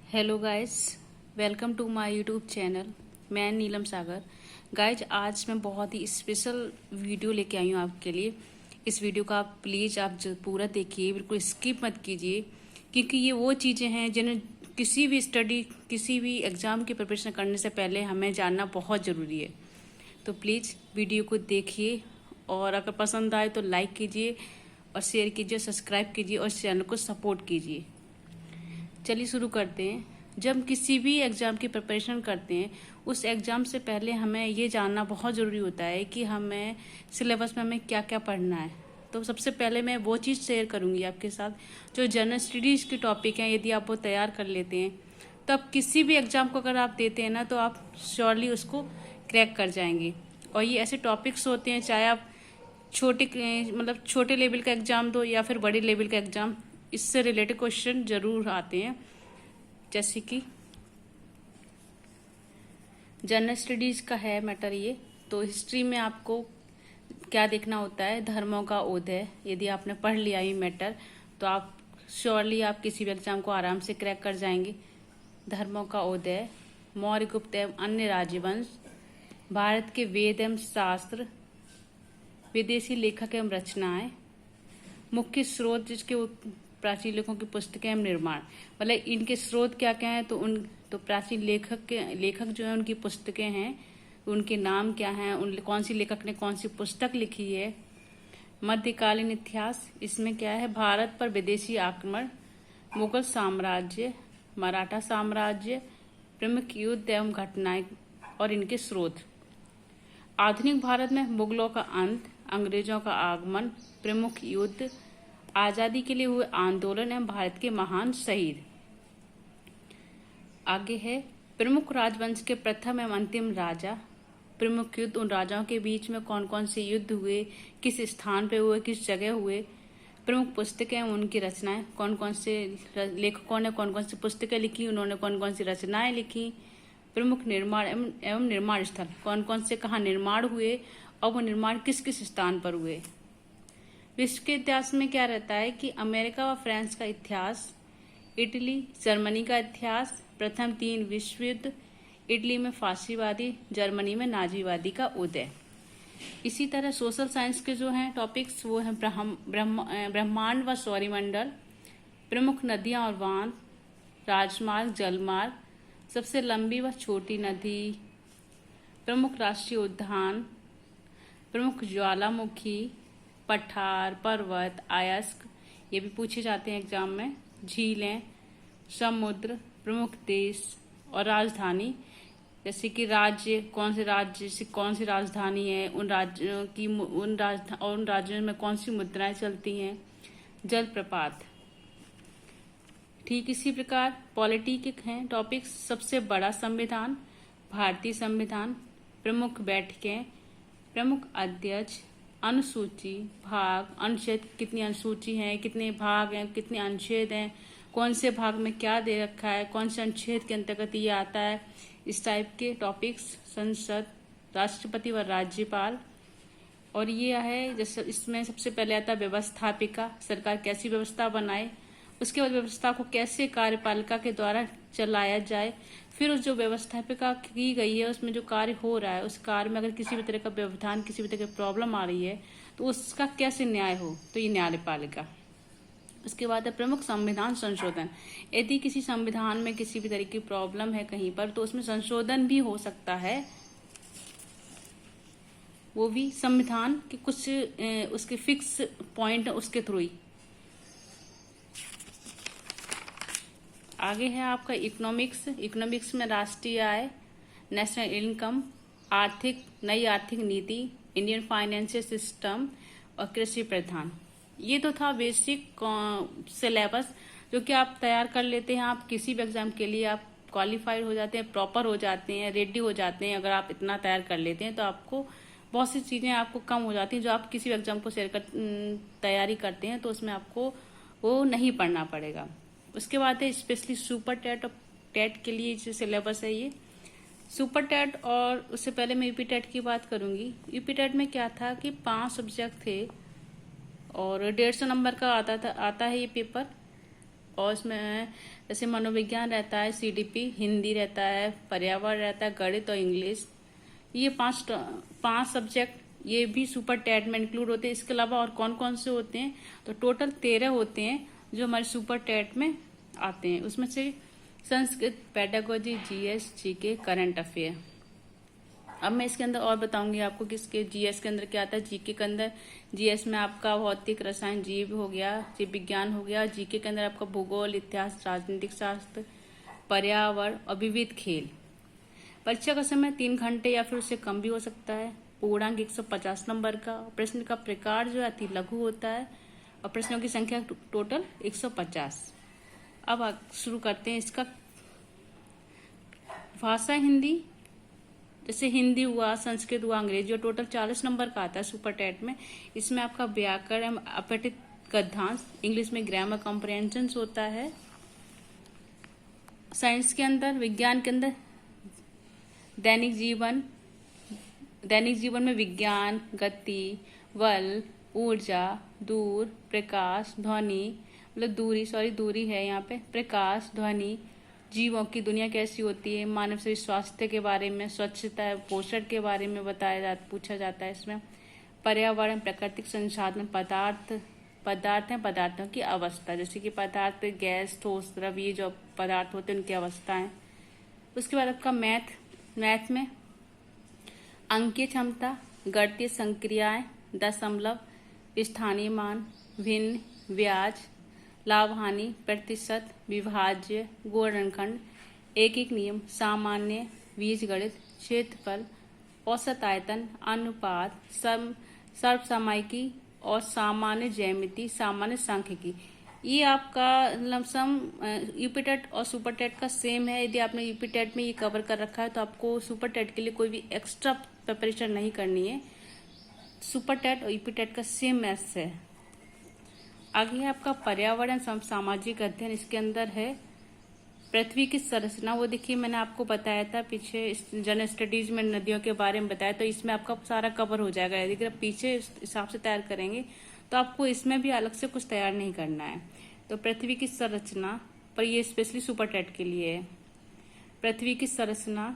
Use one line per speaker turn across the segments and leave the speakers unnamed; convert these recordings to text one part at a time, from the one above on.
Hello guys, welcome to my YouTube channel. मैं नीलम सागर। Guys, आज मैं बहुत ही स्पेशल वीडियो लेके आई हूँ आपके लिए। इस वीडियो का आप प्लीज़ आप जो पूरा देखिए, बिल्कुल स्किप मत कीजिए, क्योंकि ये वो चीज़ें हैं जिन्हें किसी भी एग्ज़ाम की प्रिपरेशन करने से पहले हमें जानना बहुत ज़रूरी है। तो प्लीज़ वीडियो को देखिए, और अगर पसंद आए तो लाइक कीजिए और शेयर कीजिए, सब्सक्राइब कीजिए और चैनल को सपोर्ट कीजिए। चलिए शुरू करते हैं। जब हम किसी भी एग्ज़ाम की प्रिपरेशन करते हैं, उस एग्ज़ाम से पहले हमें ये जानना बहुत ज़रूरी होता है कि हमें सिलेबस में हमें क्या क्या पढ़ना है। तो सबसे पहले मैं वो चीज़ शेयर करूँगी आपके साथ जो जनरल स्टडीज़ के टॉपिक हैं। यदि आप वो तैयार कर लेते हैं तो आप किसी भी एग्ज़ाम को अगर आप देते हैं ना, तो आप श्योरली उसको क्रैक कर जाएंगे। और ये ऐसे टॉपिक्स होते हैं, चाहे आप छोटे लेवल का एग्ज़ाम दो या फिर बड़े लेवल का एग्ज़ाम, इससे रिलेटेड क्वेश्चन जरूर आते हैं। जैसे कि जनरल स्टडीज का है मैटर ये। तो हिस्ट्री में आपको क्या देखना होता है, धर्मों का उदय। यदि आपने पढ़ लिया ये मैटर तो आप श्योरली आप किसी भी एग्जाम को आराम से क्रैक कर जाएंगे। धर्मों का उदय, मौर्य गुप्त एवं अन्य राजवंश, भारत के वेद एवं शास्त्र, विदेशी लेखक एवं रचनाएं, मुख्य स्रोत जिसके प्राचीन लेखकों की पुस्तकें एवं निर्माण। मतलब इनके स्रोत क्या क्या हैं, तो प्राचीन लेखक जो है उनकी पुस्तकें हैं, उनके नाम क्या हैं, कौन सी लेखक ने कौन सी पुस्तक लिखी है। मध्यकालीन इतिहास, इसमें क्या है, भारत पर विदेशी आक्रमण, मुगल साम्राज्य, मराठा साम्राज्य, प्रमुख युद्ध एवं घटनाएं और इनके स्रोत। आधुनिक भारत में मुगलों का अंत, अंग्रेजों का आगमन, प्रमुख युद्ध, आजादी के लिए हुए आंदोलन एवं भारत के महान शहीद। आगे है प्रमुख राजवंश के प्रथम एवं अंतिम राजा, प्रमुख युद्ध, उन राजाओं के बीच में कौन कौन से युद्ध हुए, किस स्थान पे हुए, किस जगह हुए। प्रमुख पुस्तकें एवं उनकी रचनाएं, कौन कौन से लेखकों ने कौन कौन सी पुस्तकें लिखी, उन्होंने कौन कौन सी रचनाएं लिखी। प्रमुख निर्माण एवं निर्माण स्थल, कौन कौन से कहाँ निर्माण हुए और वो निर्माण किस किस स्थान पर हुए। विश्व के इतिहास में क्या रहता है कि अमेरिका व फ्रांस का इतिहास, इटली जर्मनी का इतिहास, प्रथम 3 विश्व युद्ध, इटली में फांसीवादी, जर्मनी में नाजीवादी का उदय। इसी तरह सोशल साइंस के जो हैं टॉपिक्स वो हैं ब्रह्मांड व सौरमंडल, प्रमुख नदियां और बांध, राजमार्ग, जलमार्ग, सबसे लंबी व छोटी नदी, प्रमुख राष्ट्रीय उद्यान, प्रमुख ज्वालामुखी, पठार, पर्वत, अयस्क, ये भी पूछे जाते हैं एग्जाम में, झीलें, समुद्र, प्रमुख देश और राजधानी, जैसे कि राज्य से कौन सी राजधानी है, उन राज्यों में कौन सी मुद्राएं चलती हैं, जलप्रपात। ठीक इसी प्रकार पॉलिटी के हैं टॉपिक्स, सबसे बड़ा संविधान, भारतीय संविधान, प्रमुख बैठकें, प्रमुख अध्यक्ष, अनुसूची, भाग, अनुच्छेद, कितनी अनुसूची है, कितने भाग हैं, कितने अनुच्छेद हैं, कौन से भाग में क्या दे रखा है, कौन से अनुच्छेद के अंतर्गत ये आता है, इस टाइप के टॉपिक्स। संसद, राष्ट्रपति व राज्यपाल, और ये है जैसे इसमें सबसे पहले आता है व्यवस्थापिका, सरकार कैसी व्यवस्था बनाए, उसके बाद व्यवस्था को कैसे कार्यपालिका के द्वारा चलाया जाए, फिर उस जो व्यवस्थापिका की गई है उसमें जो कार्य हो रहा है, उस कार्य में अगर किसी भी तरह का व्यवधान, किसी भी तरह की प्रॉब्लम आ रही है तो उसका कैसे न्याय हो, तो ये न्यायपालिका। उसके बाद है प्रमुख संविधान संशोधन। यदि किसी संविधान में किसी भी तरह की प्रॉब्लम है कहीं पर, तो उसमें संशोधन भी हो सकता है, वो भी संविधान के कुछ उसके फिक्स पॉइंट उसके थ्रू ही। आगे है आपका इकोनॉमिक्स में राष्ट्रीय आय, नेशनल इनकम, नई आर्थिक नीति, इंडियन फाइनेंशियल सिस्टम और कृषि प्रधान। ये तो था बेसिक सिलेबस जो कि आप तैयार कर लेते हैं। आप किसी भी एग्जाम के लिए आप क्वालिफाइड हो जाते हैं, प्रॉपर हो जाते हैं, रेडी हो जाते हैं। अगर आप इतना तैयार कर लेते हैं तो आपको बहुत सी चीज़ें आपको कम हो जाती हैं, जो आप किसी भी एग्जाम को तैयारी करते हैं तो उसमें आपको वो नहीं पढ़ना पड़ेगा। उसके बाद है स्पेशली सुपर टेट और टेट के लिए जो सिलेबस है ये सुपर टेट। और उससे पहले मैं यूपी टेट की बात करूंगी। यूपी टेट में क्या था कि 5 सब्जेक्ट थे और 150 नंबर का आता है ये पेपर। और इसमें जैसे मनोविज्ञान रहता है, CDP, हिंदी रहता है, पर्यावरण रहता है, गणित और इंग्लिश। ये पांच सब्जेक्ट ये भी सुपर टैट में इंक्लूड होते हैं। इसके अलावा और कौन कौन से होते हैं, तो टोटल 13 होते हैं जो हमारे सुपर टैट में आते हैं। उसमें से Sanskrit, pedagogy, GS, GK, current affair. अब मैं इसके अंदर और बताऊंगी आपको कि इसके GS के अंदर क्या आता है। GK के अंदर, GS में आपका भौतिक, रसायन, जीव हो गया, जीव विज्ञान हो गया। GK के अंदर आपका भूगोल, इतिहास, राजनीतिक शास्त्र, पर्यावरण और विविध खेल। परीक्षा का समय 3 घंटे या फिर उससे कम भी हो सकता है। पूर्णांक 150 नंबर का। प्रश्न का प्रकार जो है अति लघु होता है और प्रश्नों की संख्या टोटल 150। अब शुरू करते हैं इसका। भाषा हिंदी, जैसे हिंदी हुआ, संस्कृत हुआ, अंग्रेजी, और टोटल 40 नंबर का आता है सुपर टैट में। इसमें आपका व्याकरण, अपठित गद्यांश, इंग्लिश में ग्रामर कॉम्प्रिहेंशन होता है। साइंस के अंदर, विज्ञान के अंदर दैनिक जीवन में विज्ञान, गति, बल, ऊर्जा, दूर, प्रकाश, ध्वनि, मतलब दूरी है यहाँ पे, प्रकाश, ध्वनि, जीवों की दुनिया कैसी होती है, मानव शरीर स्वास्थ्य के बारे में, स्वच्छता, पोषण के बारे में पूछा जाता है इसमें। पर्यावरण, प्राकृतिक संसाधन, पदार्थों की अवस्था, जैसे कि पदार्थ, गैस, ठोस, द्रव, ये जो पदार्थ होते हैं उनकी अवस्थाएं। उसके बाद आपका मैथ में अंकीय क्षमता, गणितीय संक्रियाएं, दशमलव, स्थानीय मान, भिन्न, ब्याज, लाभ हानि, प्रतिशत, विभाज्य, गुणनखंड, एक नियम, सामान्य, बीजगणित, क्षेत्रफल, औसत आयतन, अनुपात, सर्वसामायिकी और सामान्य ज्यामिति, सामान्य सांख्यिकी। ये आपका लमसम यूपी टेट और सुपर टेट का सेम है। यदि आपने यूपी टेट में ये कवर कर रखा है तो आपको सुपर टेट के लिए कोई भी एक्स्ट्रा प्रिपरेशन नहीं करनी है। सुपर टेट और यूपी टेट का सेम मैथ्स है। आगे है आपका पर्यावरण सामाजिक अध्ययन। इसके अंदर है पृथ्वी की संरचना। वो देखिए मैंने आपको बताया था पीछे जनरल स्टडीज में नदियों के बारे में बताया, तो इसमें आपका सारा कवर हो जाएगा। यदि आप पीछे इस हिसाब से तैयार करेंगे तो आपको इसमें भी अलग से कुछ तैयार नहीं करना है। तो पृथ्वी की संरचना पर ये स्पेशली सुपर टेट के लिए है। पृथ्वी की संरचना,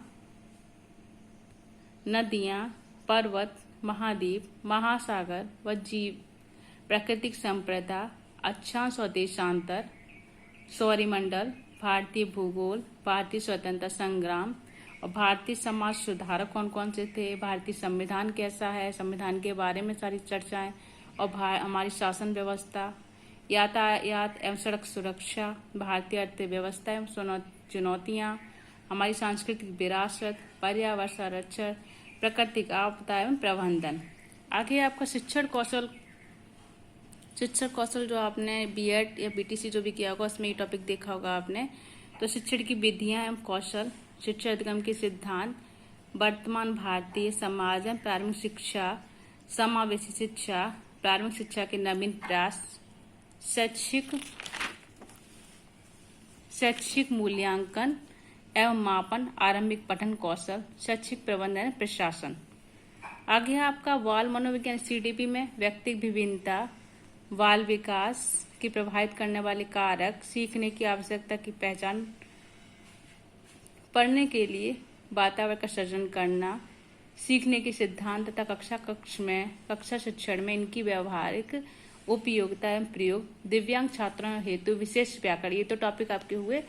नदियां, पर्वत, महाद्वीप, महासागर व जीव, प्राकृतिक संप्रदा, अक्षांश और देशांतर, सौरमंडल, भारतीय भूगोल, भारतीय स्वतंत्रता संग्राम और भारतीय समाज सुधारक कौन कौन से थे, भारतीय संविधान कैसा है, संविधान के बारे में सारी चर्चाएं, और हमारी शासन व्यवस्था, यातायात एवं सड़क सुरक्षा, भारतीय अर्थव्यवस्था एवं चुनौतियां, हमारी सांस्कृतिक विरासत, पर्यावरण संरक्षण, प्राकृतिक आपदा एवं प्रबंधन। आगे आपका शिक्षण कौशल जो आपने बीएड या बीटीसी जो भी किया होगा उसमें ये टॉपिक देखा होगा आपने। तो शिक्षण की विधियां एवं कौशल, शिक्षा अधिगम के सिद्धांत, वर्तमान भारतीय समाज एवं प्रारंभिक शिक्षा, समावेशी शिक्षा, प्रारंभिक शिक्षा के नवीन प्रयास, शैक्षिक मूल्यांकन एवं मापन, आरंभिक पठन कौशल, शैक्षिक प्रबंधन, प्रशासन। आगे है आपका बाल मनोविज्ञान। CDP में व्यक्तिगत विभिन्नता, बाल विकास की प्रभावित करने वाले कारक, सीखने की आवश्यकता की पहचान, पढ़ने के लिए वातावरण का सृजन करना, सीखने के सिद्धांत तथा कक्षा शिक्षण में इनकी व्यवहारिक उपयोगिता एवं प्रयोग, दिव्यांग छात्रों हेतु विशेष व्याकरण। ये तो टॉपिक आपके हुए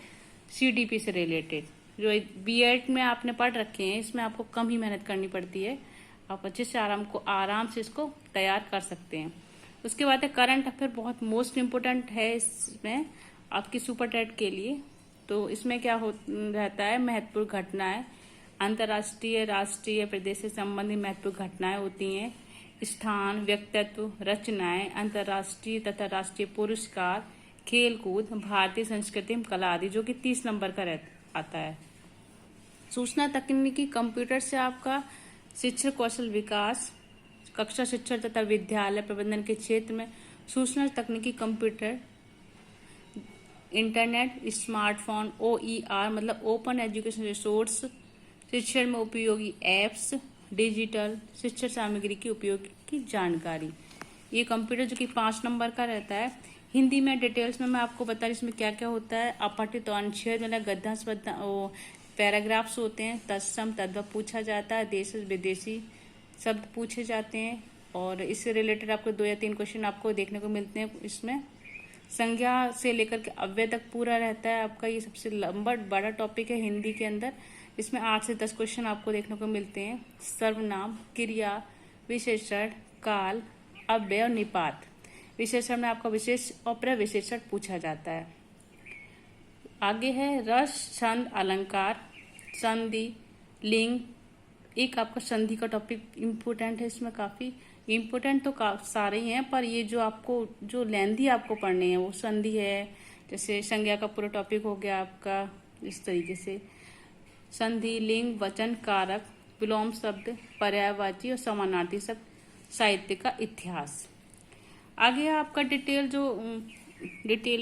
CDP से रिलेटेड। जो बीएड में आपने पढ़ रखे हैं इसमें आपको कम ही मेहनत करनी पड़ती है, आप अच्छे से आराम से इसको तैयार कर सकते हैं। उसके बाद है करंट अफेयर, बहुत मोस्ट इम्पोर्टेंट है इसमें आपकी सुपर टेट के लिए। तो इसमें क्या रहता है, महत्वपूर्ण घटनाएं, अंतर्राष्ट्रीय, राष्ट्रीय, प्रदेश से संबंधित महत्वपूर्ण घटनाएं होती हैं, स्थान, व्यक्तित्व, रचनाएं, अंतर्राष्ट्रीय तथा राष्ट्रीय पुरस्कार, खेलकूद, भारतीय संस्कृति एवं कला आदि, जो कि 30 नंबर का आता है। सूचना तकनीकी, कंप्यूटर से आपका शिक्षण कौशल विकास, कक्षा शिक्षण तथा विद्यालय प्रबंधन के क्षेत्र में सूचना तकनीकी, कंप्यूटर, इंटरनेट, स्मार्टफोन, OER मतलब ओपन एजुकेशन रिसोर्स, शिक्षण में उपयोगी एप्स, डिजिटल शिक्षण सामग्री की उपयोग की जानकारी। ये कंप्यूटर जो कि 5 नंबर का रहता है, हिंदी में डिटेल्स में मैं आपको बता रही इसमें क्या क्या होता है। अपठित अनुच्छेद मतलब गद्यांश वो पैराग्राफ्स होते हैं। तत्सम तद्भव पूछा जाता है। देश विदेशी शब्द पूछे जाते हैं और इससे रिलेटेड आपको 2 या 3 क्वेश्चन आपको देखने को मिलते हैं। इसमें संज्ञा से लेकर के अव्यय तक पूरा रहता है आपका। ये सबसे लंबा बड़ा टॉपिक है हिंदी के अंदर। इसमें 8 से 10 क्वेश्चन आपको देखने को मिलते हैं। सर्वनाम, क्रिया, विशेषण, काल, अव्यय और निपात। विशेषण में आपका विशेष और प्रविशेषण पूछा जाता है। आगे है रस, छंद, अलंकार, संधि, लिंग। एक आपका संधि का टॉपिक इम्पोर्टेंट है। इसमें काफी इम्पोर्टेंट तो सारे ही हैं, पर ये जो आपको जो लेंथी आपको पढ़ने हैं वो संधि है। जैसे संज्ञा का पूरा टॉपिक हो गया आपका इस तरीके से। संधि, लिंग, वचन, कारक, विलोम शब्द, पर्यायवाची और समानार्थी शब्द, साहित्य का इतिहास। आगे आपका डिटेल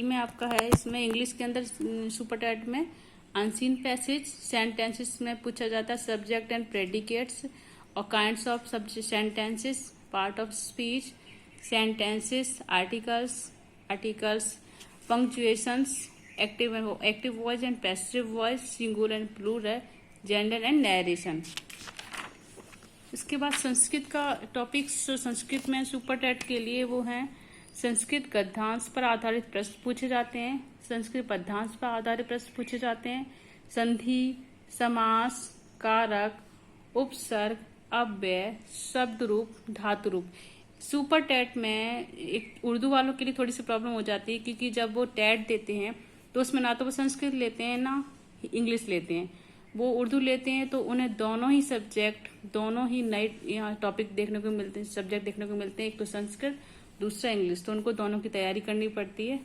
में आपका है। इसमें इंग्लिश के अंदर सुपर टैट में अनसीन पैसेज, सेंटेंसेस में पूछा जाता है। सब्जेक्ट एंड प्रेडिकेट्स और kinds of sentences, part of speech, sentences, articles, punctuations, active voice and passive voice, singular and plural, gender and narration. इसके बाद संस्कृत का टॉपिक्स जो संस्कृत में सुपर टैट के लिए वो हैं। संस्कृत गद्यांश पर आधारित प्रश्न पूछे जाते हैं। संस्कृत पद्यांश पर आधारित प्रश्न पूछे जाते हैं। संधि, समास, कारक, उपसर्ग, अव्यय, शब्द रूप, धातु रूप। सुपर टैट में एक उर्दू वालों के लिए थोड़ी सी प्रॉब्लम हो जाती है, क्योंकि जब वो टैट देते हैं तो उसमें ना तो वो संस्कृत लेते हैं ना इंग्लिश लेते हैं। वो उर्दू लेते हैं तो उन्हें दोनों ही सब्जेक्ट, दोनों ही नए यहाँ टॉपिक देखने को मिलते हैं, सब्जेक्ट देखने को मिलते हैं। एक तो संस्कृत, दूसरा इंग्लिश, तो उनको दोनों की तैयारी करनी पड़ती है।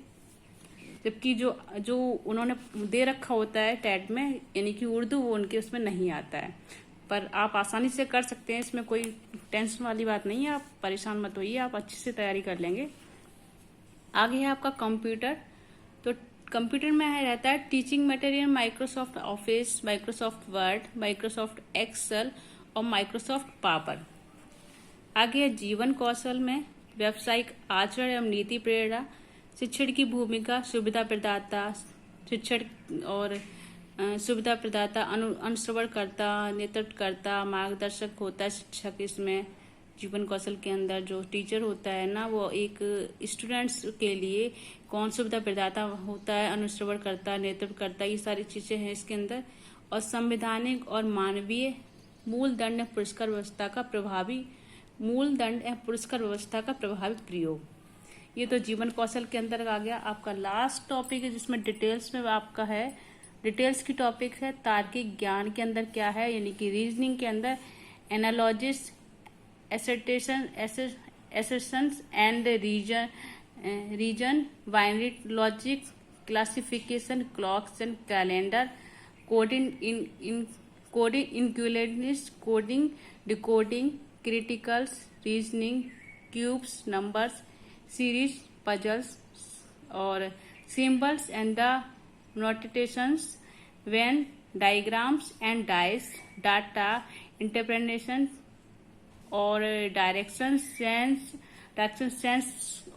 जबकि जो उन्होंने दे रखा होता है टैट में, यानी कि उर्दू, वो उनके उसमें नहीं आता है। पर आप आसानी से कर सकते हैं, इसमें कोई टेंशन वाली बात नहीं है। आप परेशान मत होइए, आप अच्छे से तैयारी कर लेंगे। आगे है आपका कंप्यूटर। तो कंप्यूटर में रहता है teaching material, Microsoft Office, Microsoft Word, Microsoft Excel और माइक्रोसॉफ्ट पावर। आगे है जीवन कौशल में व्यावसायिक आचरण एवं नीति प्रेरणा, शिक्षण की भूमिका, सुविधा प्रदाता, शिक्षण और सुविधा प्रदाता, अनुश्रवणकर्ता, नेतृत्वकर्ता, मार्गदर्शक होता है शिक्षक। इसमें जीवन कौशल के अंदर जो टीचर होता है ना, वो एक स्टूडेंट्स के लिए कौन सुविधा प्रदाता होता है, अनुश्रवणकर्ता, नेतृत्वकर्ता, ये सारी चीजें हैं इसके अंदर। और संवैधानिक और मानवीय मूल दंड एवं पुरस्कार व्यवस्था का प्रभावी प्रयोग। ये तो जीवन कौशल के अंदर आ गया। आपका लास्ट टॉपिक है जिसमें डिटेल्स में आपका है, डिटेल्स की टॉपिक है तार्किक ज्ञान के अंदर क्या है, यानी कि रीजनिंग के अंदर एनालॉजिस, assertions and region, binary logic, classification, clocks and calendar, coding, equivalence, coding, decoding, criticals, reasoning, cubes, numbers, series, puzzles और symbols and the notations, Venn diagrams and dice, data, interpretation और डायरेक्शन सेंस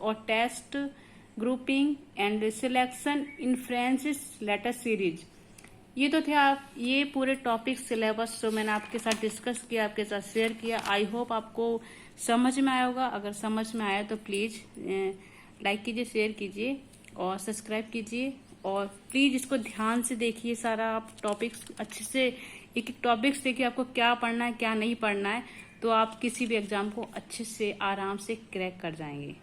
और test, grouping and selection, inferences, letter series. ये तो थे आप ये पूरे topic syllabus जो मैंने आपके साथ डिस्कस किया, आपके साथ शेयर किया। आई होप आपको समझ में आया होगा। अगर समझ में आया तो प्लीज लाइक कीजिए, शेयर कीजिए और सब्सक्राइब कीजिए। और प्लीज इसको ध्यान से देखिए सारा आप टॉपिक्स अच्छे से, एक टॉपिक्स देखिए आपको क्या पढ़ना है क्या नहीं पढ़ना है, तो आप किसी भी एग्जाम को अच्छे से आराम से क्रैक कर जाएंगे।